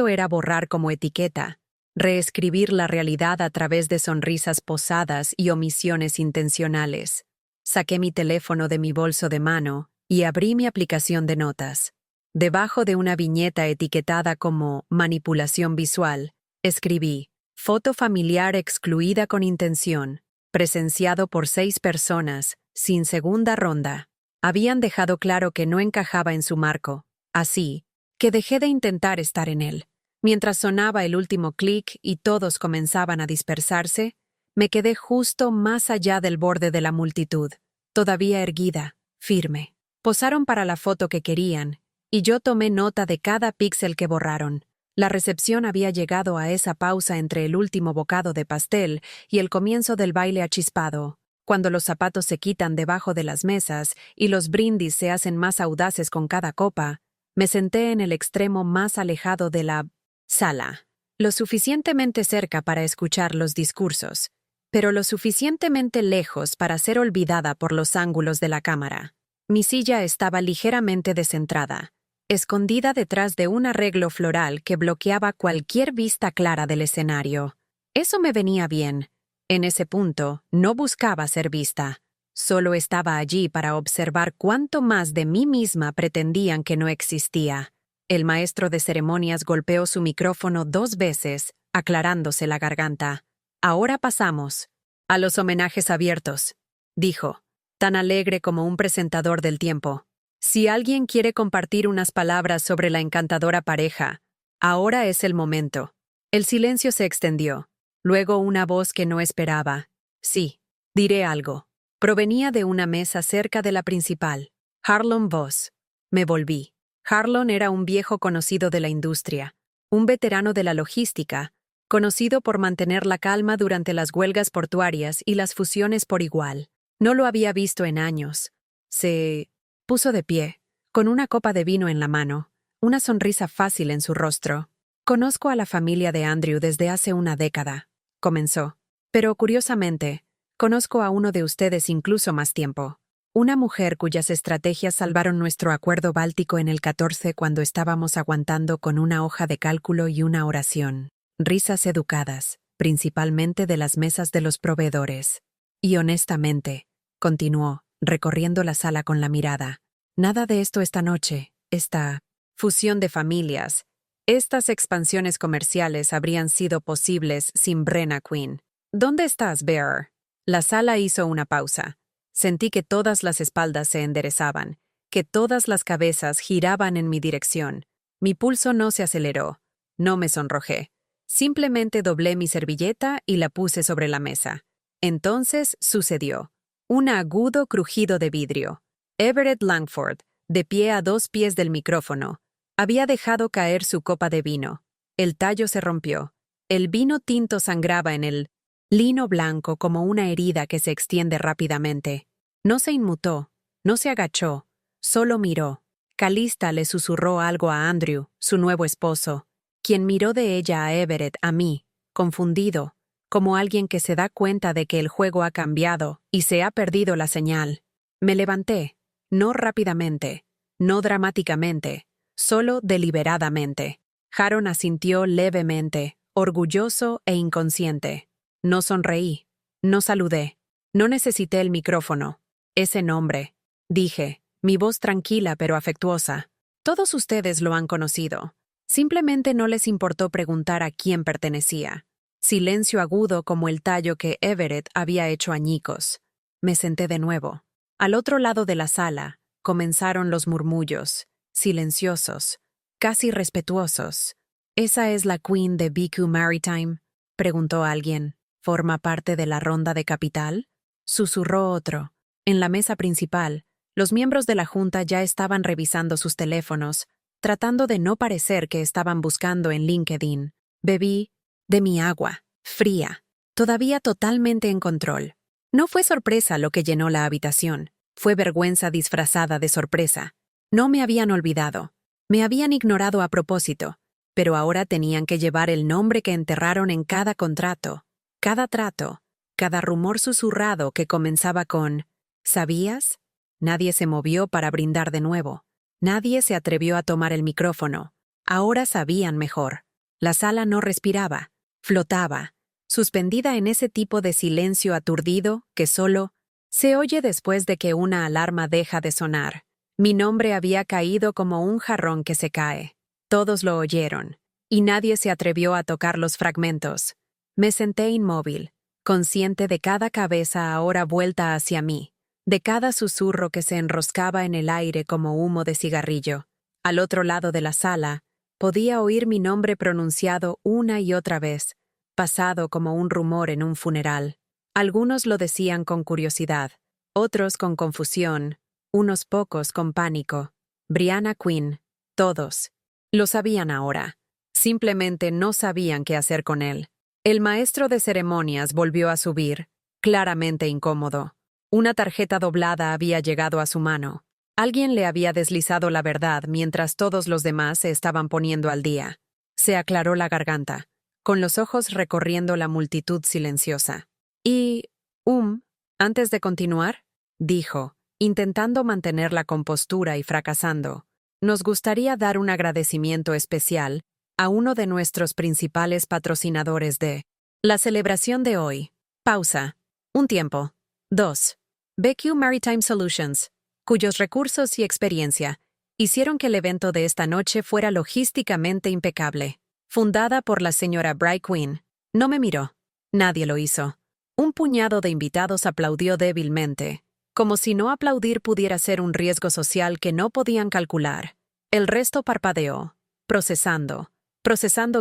era borrar como etiqueta, reescribir la realidad a través de sonrisas posadas y omisiones intencionales. Saqué mi teléfono de mi bolso de mano y abrí mi aplicación de notas. Debajo de una viñeta etiquetada como manipulación visual, escribí, foto familiar excluida con intención, presenciado por 6 personas, sin segunda ronda. Habían dejado claro que no encajaba en su marco, así que dejé de intentar estar en él. Mientras sonaba el último clic y todos comenzaban a dispersarse, me quedé justo más allá del borde de la multitud, todavía erguida, firme. Posaron para la foto que querían, y yo tomé nota de cada píxel que borraron. La recepción había llegado a esa pausa entre el último bocado de pastel y el comienzo del baile achispado, cuando los zapatos se quitan debajo de las mesas y los brindis se hacen más audaces con cada copa. Me senté en el extremo más alejado de la sala, lo suficientemente cerca para escuchar los discursos, pero lo suficientemente lejos para ser olvidada por los ángulos de la cámara. Mi silla estaba ligeramente descentrada, escondida detrás de un arreglo floral que bloqueaba cualquier vista clara del escenario. Eso me venía bien. En ese punto, no buscaba ser vista. Solo estaba allí para observar cuánto más de mí misma pretendían que no existía. El maestro de ceremonias golpeó su micrófono 2 veces, aclarándose la garganta. Ahora pasamos a los homenajes abiertos, dijo, tan alegre como un presentador del tiempo. Si alguien quiere compartir unas palabras sobre la encantadora pareja, ahora es el momento. El silencio se extendió. Luego una voz que no esperaba. Sí, diré algo. Provenía de una mesa cerca de la principal. Harlon Voss. Me volví. Harlon era un viejo conocido de la industria, un veterano de la logística, conocido por mantener la calma durante las huelgas portuarias y las fusiones por igual. No lo había visto en años. Se puso de pie, con una copa de vino en la mano, una sonrisa fácil en su rostro. Conozco a la familia de Andrew desde hace una década, comenzó. Pero curiosamente, conozco a uno de ustedes incluso más tiempo. Una mujer cuyas estrategias salvaron nuestro acuerdo báltico en el 14 cuando estábamos aguantando con una hoja de cálculo y una oración. Risas educadas, principalmente de las mesas de los proveedores. Y honestamente, continuó, recorriendo la sala con la mirada, nada de esto esta noche, esta fusión de familias, estas expansiones comerciales habrían sido posibles sin Brenna Quinn. ¿Dónde estás, Bearer? La sala hizo una pausa. Sentí que todas las espaldas se enderezaban, que todas las cabezas giraban en mi dirección. Mi pulso no se aceleró. No me sonrojé. Simplemente doblé mi servilleta y la puse sobre la mesa. Entonces sucedió. Un agudo crujido de vidrio. Everett Langford, de pie a 2 pies del micrófono, había dejado caer su copa de vino. El tallo se rompió. El vino tinto sangraba en el lino blanco como una herida que se extiende rápidamente. No se inmutó, no se agachó, solo miró. Calista le susurró algo a Andrew, su nuevo esposo, quien miró de ella a Everett, a mí, confundido, como alguien que se da cuenta de que el juego ha cambiado y se ha perdido la señal. Me levanté, no rápidamente, no dramáticamente, solo deliberadamente. Haron asintió levemente, orgulloso e inconsciente. No sonreí, no saludé, no necesité el micrófono. Ese nombre, dije, mi voz tranquila pero afectuosa. Todos ustedes lo han conocido. Simplemente no les importó preguntar a quién pertenecía. Silencio agudo como el tallo que Everett había hecho añicos. Me senté de nuevo. Al otro lado de la sala, comenzaron los murmullos, silenciosos, casi respetuosos. ¿Esa es la Queen de BQ Maritime?, preguntó alguien. ¿Forma parte de la ronda de capital?, susurró otro. En la mesa principal, los miembros de la junta ya estaban revisando sus teléfonos, tratando de no parecer que estaban buscando en LinkedIn. Bebí de mi agua, fría, todavía totalmente en control. No fue sorpresa lo que llenó la habitación, fue vergüenza disfrazada de sorpresa. No me habían olvidado, me habían ignorado a propósito, pero ahora tenían que llevar el nombre que enterraron en cada contrato, cada trato, cada rumor susurrado que comenzaba con ¿sabías? Nadie se movió para brindar de nuevo. Nadie se atrevió a tomar el micrófono. Ahora sabían mejor. La sala no respiraba, flotaba, suspendida en ese tipo de silencio aturdido que solo se oye después de que una alarma deja de sonar. Mi nombre había caído como un jarrón que se cae. Todos lo oyeron, y nadie se atrevió a tocar los fragmentos. Me senté inmóvil, consciente de cada cabeza ahora vuelta hacia mí, de cada susurro que se enroscaba en el aire como humo de cigarrillo. Al otro lado de la sala, podía oír mi nombre pronunciado una y otra vez, pasado como un rumor en un funeral. Algunos lo decían con curiosidad, otros con confusión, unos pocos con pánico. Brianna Quinn, todos. Lo sabían ahora. Simplemente no sabían qué hacer con él. El maestro de ceremonias volvió a subir, claramente incómodo. Una tarjeta doblada había llegado a su mano. Alguien le había deslizado la verdad mientras todos los demás se estaban poniendo al día. Se aclaró la garganta, con los ojos recorriendo la multitud silenciosa. Y, antes de continuar, dijo, intentando mantener la compostura y fracasando, nos gustaría dar un agradecimiento especial a uno de nuestros principales patrocinadores de la celebración de hoy. Pausa. Un tiempo. 2. BQ Maritime Solutions, cuyos recursos y experiencia hicieron que el evento de esta noche fuera logísticamente impecable. Fundada por la señora Bright Quinn. No me miró. Nadie lo hizo. Un puñado de invitados aplaudió débilmente, como si no aplaudir pudiera ser un riesgo social que no podían calcular. El resto parpadeó, procesando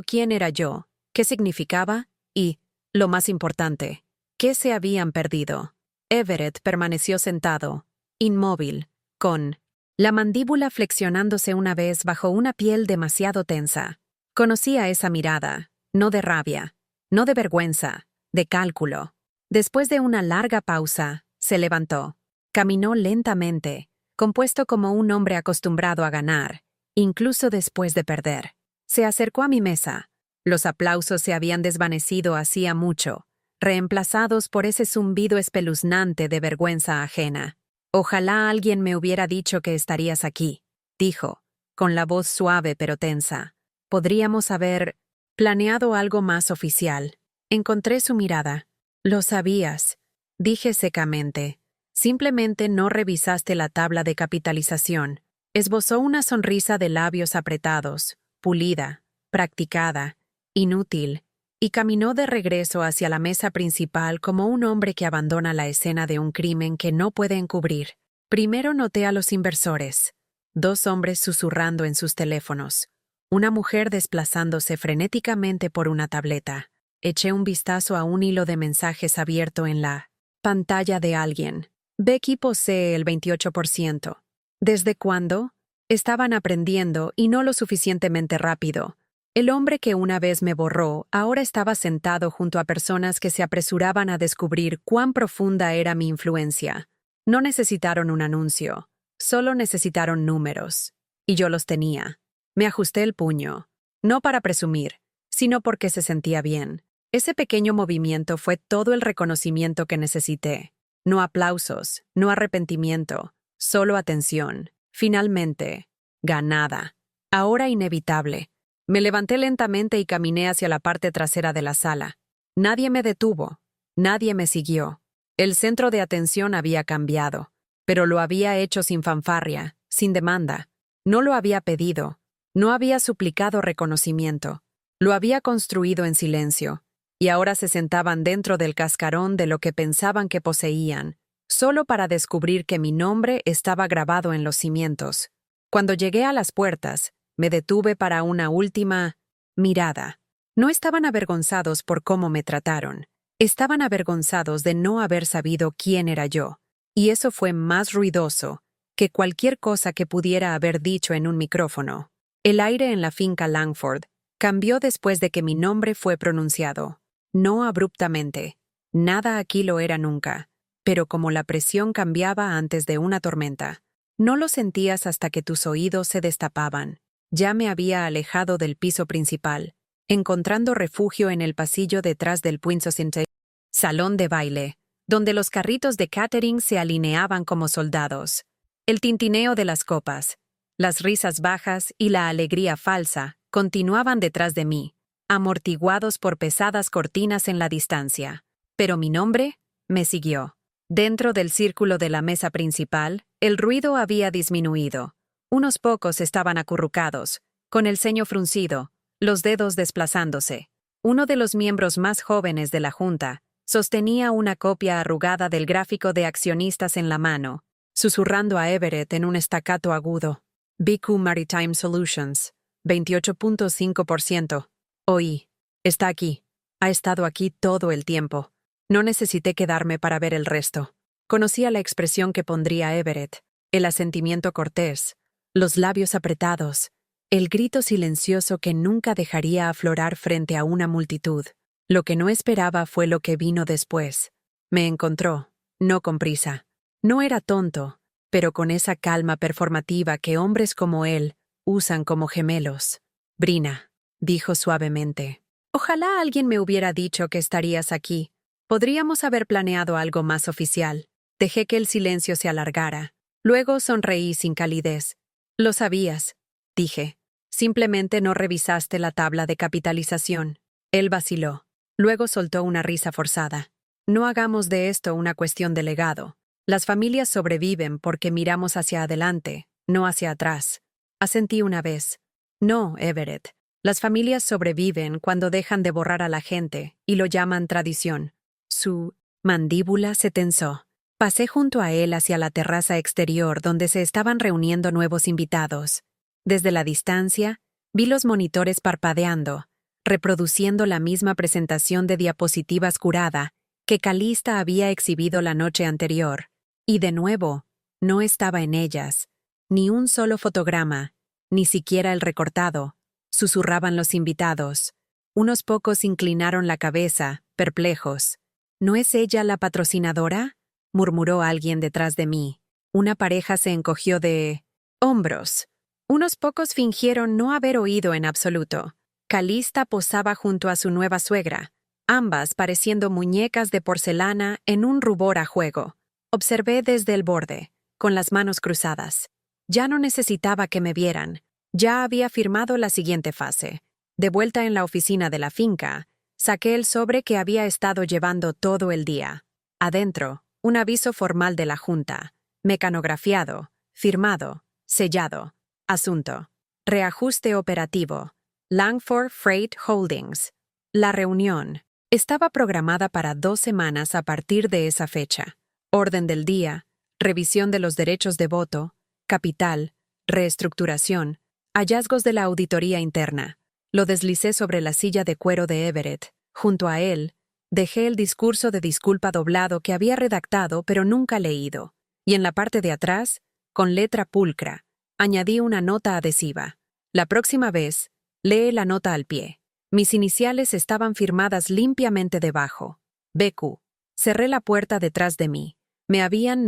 quién era yo, qué significaba y, lo más importante, qué se habían perdido. Everett permaneció sentado, inmóvil, con la mandíbula flexionándose una vez bajo una piel demasiado tensa. Conocía esa mirada, no de rabia, no de vergüenza, de cálculo. Después de una larga pausa, se levantó. Caminó lentamente, compuesto como un hombre acostumbrado a ganar, incluso después de perder. Se acercó a mi mesa. Los aplausos se habían desvanecido hacía mucho, reemplazados por ese zumbido espeluznante de vergüenza ajena. «Ojalá alguien me hubiera dicho que estarías aquí», dijo, con la voz suave pero tensa. «Podríamos haber planeado algo más oficial». Encontré su mirada. «Lo sabías», dije secamente. «Simplemente no revisaste la tabla de capitalización». Esbozó una sonrisa de labios apretados, pulida, practicada, inútil, y caminó de regreso hacia la mesa principal como un hombre que abandona la escena de un crimen que no puede encubrir. Primero noté a los inversores. 2 hombres susurrando en sus teléfonos. Una mujer desplazándose frenéticamente por una tableta. Eché un vistazo a un hilo de mensajes abierto en la pantalla de alguien. Becky posee el 28%. ¿Desde cuándo? Estaban aprendiendo y no lo suficientemente rápido. El hombre que una vez me borró ahora estaba sentado junto a personas que se apresuraban a descubrir cuán profunda era mi influencia. No necesitaron un anuncio, solo necesitaron números. Y yo los tenía. Me ajusté el puño. No para presumir, sino porque se sentía bien. Ese pequeño movimiento fue todo el reconocimiento que necesité. No aplausos, no arrepentimiento, solo atención. Finalmente, ganada. Ahora inevitable. Me levanté lentamente y caminé hacia la parte trasera de la sala. Nadie me detuvo. Nadie me siguió. El centro de atención había cambiado, pero lo había hecho sin fanfarria, sin demanda. No lo había pedido. No había suplicado reconocimiento. Lo había construido en silencio. Y ahora se sentaban dentro del cascarón de lo que pensaban que poseían, solo para descubrir que mi nombre estaba grabado en los cimientos. Cuando llegué a las puertas, me detuve para una última mirada. No estaban avergonzados por cómo me trataron. Estaban avergonzados de no haber sabido quién era yo. Y eso fue más ruidoso que cualquier cosa que pudiera haber dicho en un micrófono. El aire en la finca Langford cambió después de que mi nombre fue pronunciado. No abruptamente. Nada aquí lo era nunca. Pero como la presión cambiaba antes de una tormenta. No lo sentías hasta que tus oídos se destapaban. Ya me había alejado del piso principal, encontrando refugio en el pasillo detrás del Puinzocinte salón de baile, donde los carritos de catering se alineaban como soldados. El tintineo de las copas, las risas bajas y la alegría falsa continuaban detrás de mí, amortiguados por pesadas cortinas en la distancia. Pero mi nombre me siguió. Dentro del círculo de la mesa principal, el ruido había disminuido. Unos pocos estaban acurrucados, con el ceño fruncido, los dedos desplazándose. Uno de los miembros más jóvenes de la junta sostenía una copia arrugada del gráfico de accionistas en la mano, susurrando a Everett en un staccato agudo. BQ Maritime Solutions, 28.5%. Oí. Está aquí. Ha estado aquí todo el tiempo. No necesité quedarme para ver el resto. Conocía la expresión que pondría Everett, el asentimiento cortés, los labios apretados, el grito silencioso que nunca dejaría aflorar frente a una multitud. Lo que no esperaba fue lo que vino después. Me encontró, no con prisa. No era tonto, pero con esa calma performativa que hombres como él usan como gemelos. «Brina», dijo suavemente. «Ojalá alguien me hubiera dicho que estarías aquí. Podríamos haber planeado algo más oficial». Dejé que el silencio se alargara. Luego sonreí sin calidez. «Lo sabías», dije. «Simplemente no revisaste la tabla de capitalización». Él vaciló. Luego soltó una risa forzada. «No hagamos de esto una cuestión de legado. Las familias sobreviven porque miramos hacia adelante, no hacia atrás. Asentí una vez. No, Everett. Las familias sobreviven cuando dejan de borrar a la gente y lo llaman tradición. Su mandíbula se tensó. Pasé junto a él hacia la terraza exterior donde se estaban reuniendo nuevos invitados. Desde la distancia, vi los monitores parpadeando, reproduciendo la misma presentación de diapositivas curada que Calista había exhibido la noche anterior. Y de nuevo, no estaba en ellas. Ni un solo fotograma, ni siquiera el recortado, susurraban los invitados. Unos pocos inclinaron la cabeza, perplejos. ¿No es ella la patrocinadora?, murmuró alguien detrás de mí. Una pareja se encogió de hombros. Unos pocos fingieron no haber oído en absoluto. Calista posaba junto a su nueva suegra, ambas pareciendo muñecas de porcelana en un rubor a juego. Observé desde el borde, con las manos cruzadas. Ya no necesitaba que me vieran. Ya había firmado la siguiente fase. De vuelta en la oficina de la finca, saqué el sobre que había estado llevando todo el día. Adentro, un aviso formal de la Junta, mecanografiado, firmado, sellado. Asunto: reajuste operativo. Langford Freight Holdings. La reunión estaba programada para 2 semanas a partir de esa fecha. Orden del día, revisión de los derechos de voto, capital, reestructuración, hallazgos de la auditoría interna. Lo deslicé sobre la silla de cuero de Everett. Junto a él, dejé el discurso de disculpa doblado que había redactado pero nunca leído. Y en la parte de atrás, con letra pulcra, añadí una nota adhesiva. La próxima vez, lee la nota al pie. Mis iniciales estaban firmadas limpiamente debajo. BQ. Cerré la puerta detrás de mí. Me habían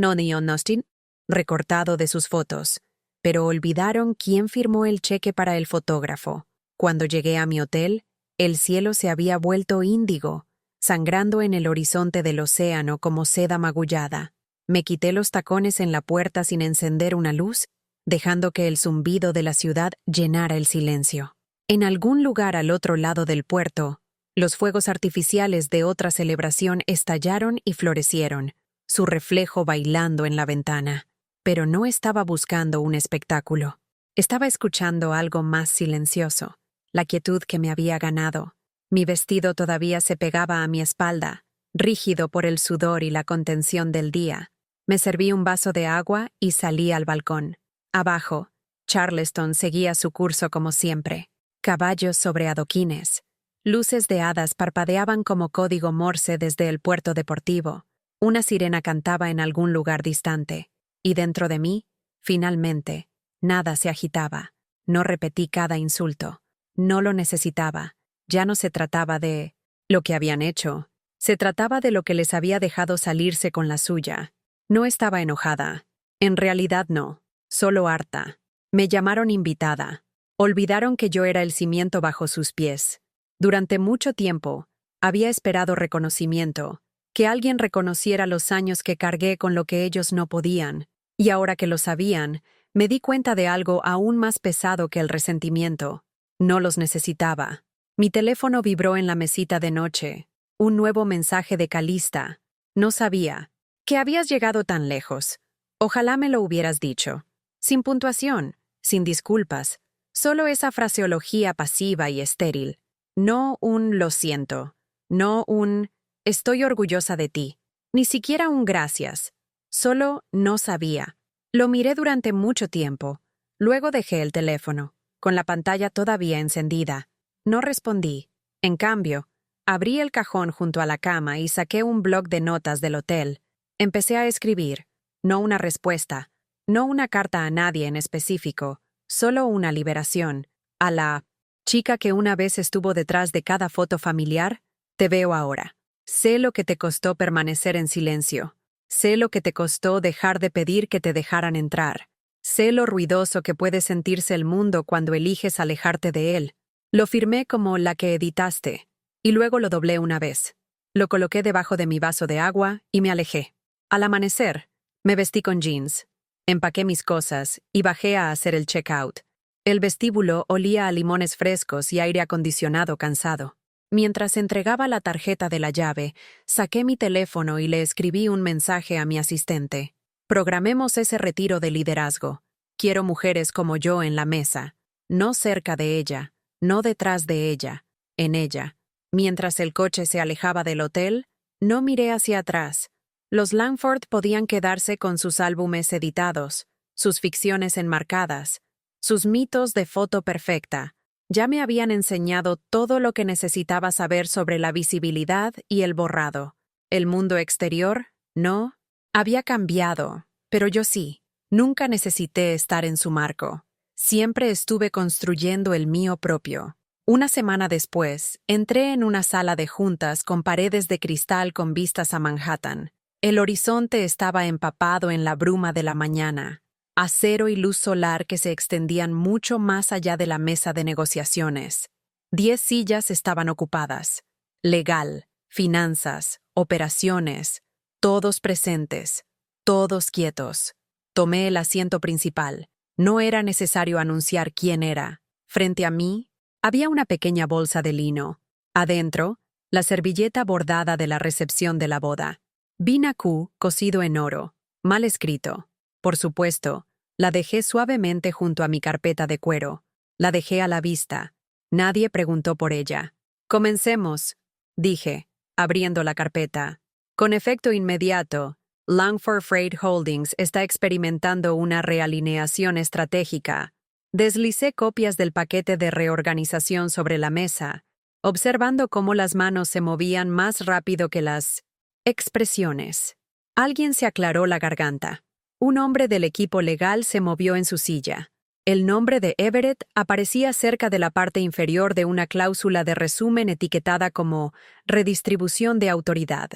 recortado de sus fotos, pero olvidaron quién firmó el cheque para el fotógrafo. Cuando llegué a mi hotel, el cielo se había vuelto índigo, sangrando en el horizonte del océano como seda magullada. Me quité los tacones en la puerta sin encender una luz, dejando que el zumbido de la ciudad llenara el silencio. En algún lugar al otro lado del puerto, los fuegos artificiales de otra celebración estallaron y florecieron, su reflejo bailando en la ventana. Pero no estaba buscando un espectáculo. Estaba escuchando algo más silencioso, la quietud que me había ganado. Mi vestido todavía se pegaba a mi espalda, rígido por el sudor y la contención del día. Me serví un vaso de agua y salí al balcón. Abajo, Charleston seguía su curso como siempre. Caballos sobre adoquines. Luces de hadas parpadeaban como código Morse desde el puerto deportivo. Una sirena cantaba en algún lugar distante. Y dentro de mí, finalmente, nada se agitaba. No repetí cada insulto. No lo necesitaba. Ya no se trataba de lo que habían hecho. Se trataba de lo que les había dejado salirse con la suya. No estaba enojada. En realidad no. Solo harta. Me llamaron invitada. Olvidaron que yo era el cimiento bajo sus pies. Durante mucho tiempo, había esperado reconocimiento, que alguien reconociera los años que cargué con lo que ellos no podían, y ahora que lo sabían, me di cuenta de algo aún más pesado que el resentimiento. No los necesitaba. Mi teléfono vibró en la mesita de noche. Un nuevo mensaje de Calista. No sabía que habías llegado tan lejos. Ojalá me lo hubieras dicho. Sin puntuación, sin disculpas, solo esa fraseología pasiva y estéril. No un lo siento, no un estoy orgullosa de ti, ni siquiera un gracias. Solo no sabía. Lo miré durante mucho tiempo. Luego dejé el teléfono, con la pantalla todavía encendida. No respondí. En cambio, abrí el cajón junto a la cama y saqué un bloc de notas del hotel. Empecé a escribir. No una respuesta, no una carta a nadie en específico, solo una liberación. A la chica que una vez estuvo detrás de cada foto familiar, te veo ahora. Sé lo que te costó permanecer en silencio. Sé lo que te costó dejar de pedir que te dejaran entrar. Sé lo ruidoso que puede sentirse el mundo cuando eliges alejarte de él. Lo firmé como la que editaste, y luego lo doblé una vez. Lo coloqué debajo de mi vaso de agua y me alejé. Al amanecer, me vestí con jeans. Empaqué mis cosas y bajé a hacer el check-out. El vestíbulo olía a limones frescos y aire acondicionado cansado. Mientras entregaba la tarjeta de la llave, saqué mi teléfono y le escribí un mensaje a mi asistente. Programemos ese retiro de liderazgo. Quiero mujeres como yo en la mesa, no cerca de ella, no detrás de ella, en ella. Mientras el coche se alejaba del hotel, no miré hacia atrás. Los Langford podían quedarse con sus álbumes editados, sus ficciones enmarcadas, sus mitos de foto perfecta. Ya me habían enseñado todo lo que necesitaba saber sobre la visibilidad y el borrado. El mundo exterior, no, había cambiado, pero yo sí. Nunca necesité estar en su marco. Siempre estuve construyendo el mío propio. Una semana después, entré en una sala de juntas con paredes de cristal con vistas a Manhattan. El horizonte estaba empapado en la bruma de la mañana. Acero y luz solar que se extendían mucho más allá de la mesa de negociaciones. 10 sillas estaban ocupadas. Legal, finanzas, operaciones, todos presentes, todos quietos. Tomé el asiento principal. No era necesario anunciar quién era. Frente a mí, había una pequeña bolsa de lino. Adentro, la servilleta bordada de la recepción de la boda. Vina Q cosido en oro, mal escrito. Por supuesto, la dejé suavemente junto a mi carpeta de cuero. La dejé a la vista. Nadie preguntó por ella. Comencemos, dije, abriendo la carpeta. Con efecto inmediato, Langford Freight Holdings está experimentando una realineación estratégica. Deslicé copias del paquete de reorganización sobre la mesa, observando cómo las manos se movían más rápido que las expresiones. Alguien se aclaró la garganta. Un hombre del equipo legal se movió en su silla. El nombre de Everett aparecía cerca de la parte inferior de una cláusula de resumen etiquetada como redistribución de autoridad.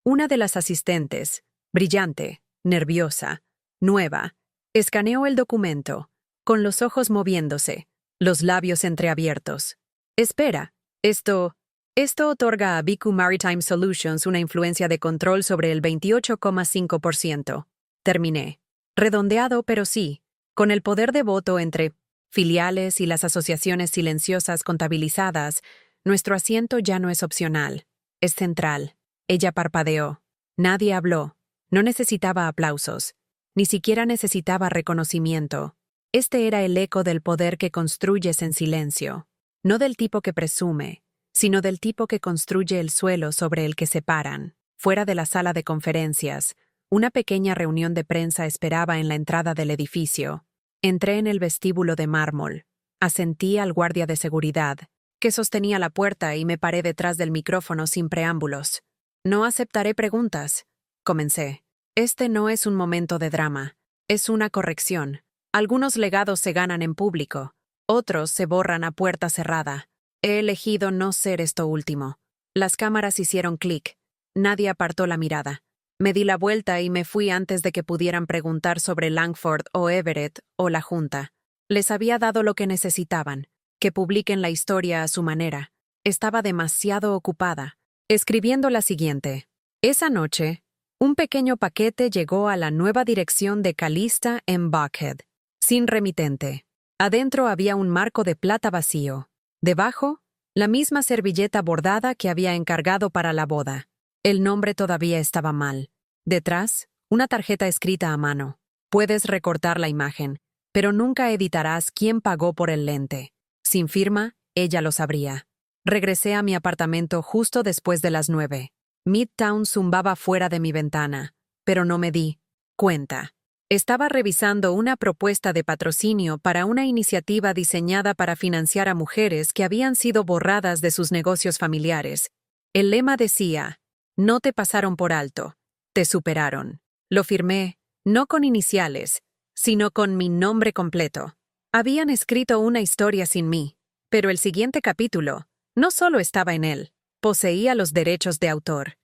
Una de las asistentes, brillante, nerviosa, nueva, escaneó el documento, con los ojos moviéndose, los labios entreabiertos. Espera, esto otorga a BQ Maritime Solutions una influencia de control sobre el 28,5%. Terminé. Redondeado, pero sí, con el poder de voto entre filiales y las asociaciones silenciosas contabilizadas, nuestro asiento ya no es opcional, es central. Ella parpadeó. Nadie habló. No necesitaba aplausos. Ni siquiera necesitaba reconocimiento. Este era el eco del poder que construyes en silencio. No del tipo que presume, sino del tipo que construye el suelo sobre el que se paran. Fuera de la sala de conferencias, una pequeña reunión de prensa esperaba en la entrada del edificio. Entré en el vestíbulo de mármol. Asentí al guardia de seguridad, que sostenía la puerta, y me paré detrás del micrófono sin preámbulos. No aceptaré preguntas, comencé. Este no es un momento de drama. Es una corrección. Algunos legados se ganan en público. Otros se borran a puerta cerrada. He elegido no ser esto último. Las cámaras hicieron clic. Nadie apartó la mirada. Me di la vuelta y me fui antes de que pudieran preguntar sobre Langford o Everett o la Junta. Les había dado lo que necesitaban, que publiquen la historia a su manera. Estaba demasiado ocupada, escribiendo la siguiente. Esa noche, un pequeño paquete llegó a la nueva dirección de Calista en Buckhead, sin remitente. Adentro había un marco de plata vacío. Debajo, la misma servilleta bordada que había encargado para la boda. El nombre todavía estaba mal. Detrás, una tarjeta escrita a mano. Puedes recortar la imagen, pero nunca editarás quién pagó por el lente. Sin firma, ella lo sabría. Regresé a mi apartamento justo después de las 9. Midtown zumbaba fuera de mi ventana, pero no me di cuenta. Estaba revisando una propuesta de patrocinio para una iniciativa diseñada para financiar a mujeres que habían sido borradas de sus negocios familiares. El lema decía: no te pasaron por alto, te superaron. Lo firmé, no con iniciales, sino con mi nombre completo. Habían escrito una historia sin mí, pero el siguiente capítulo no solo estaba en él, poseía los derechos de autor.